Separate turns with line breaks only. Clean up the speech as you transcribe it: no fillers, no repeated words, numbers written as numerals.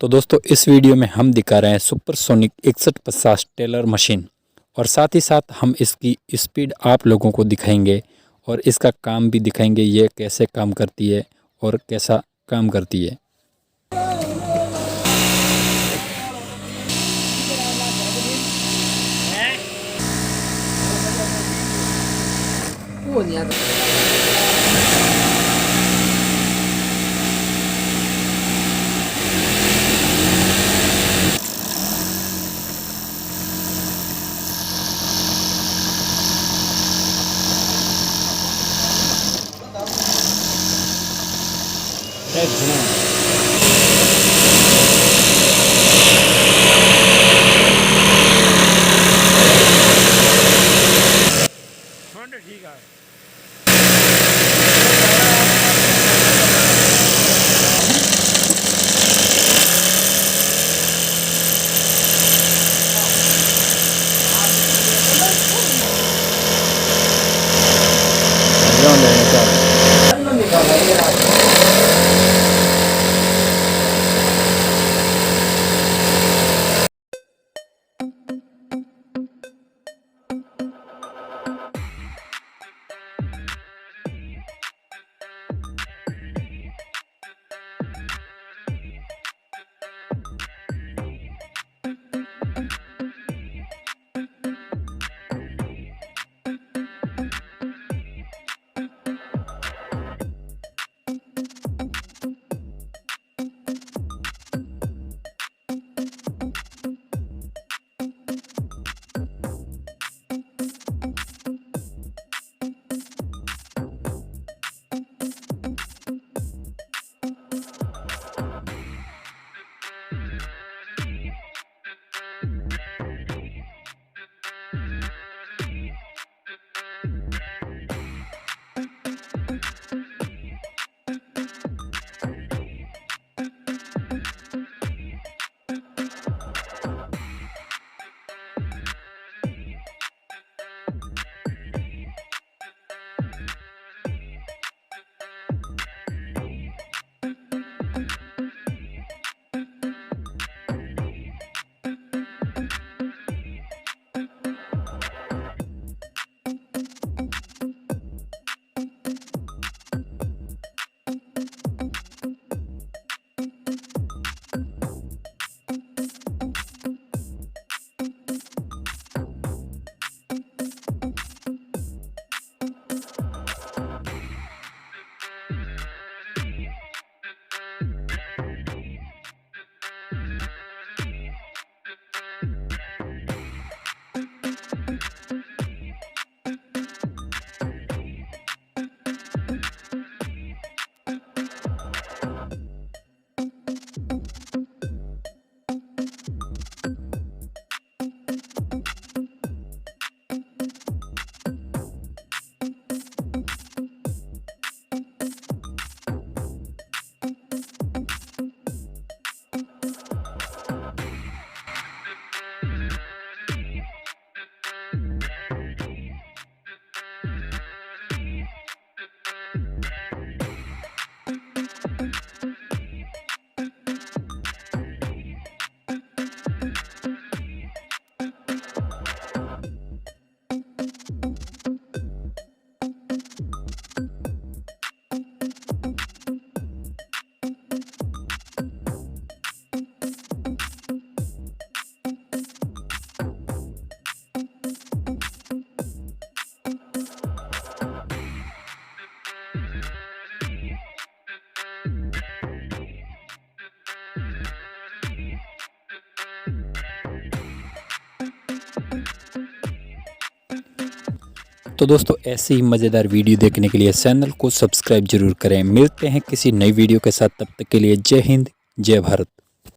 तो दोस्तों इस वीडियो में हम दिखा रहे हैं सुपरसोनिक 6150 टेलर मशीन और साथ ही साथ हम इसकी स्पीड आप लोगों को दिखाएंगे और इसका काम भी दिखाएंगे, ये कैसे काम करती है और कैसा काम करती है।
ठीक है। तो दोस्तों ऐसे ही मज़ेदार वीडियो देखने के लिए चैनल को सब्सक्राइब जरूर करें। मिलते हैं किसी नई वीडियो के साथ, तब तक के लिए जय हिंद जय भारत।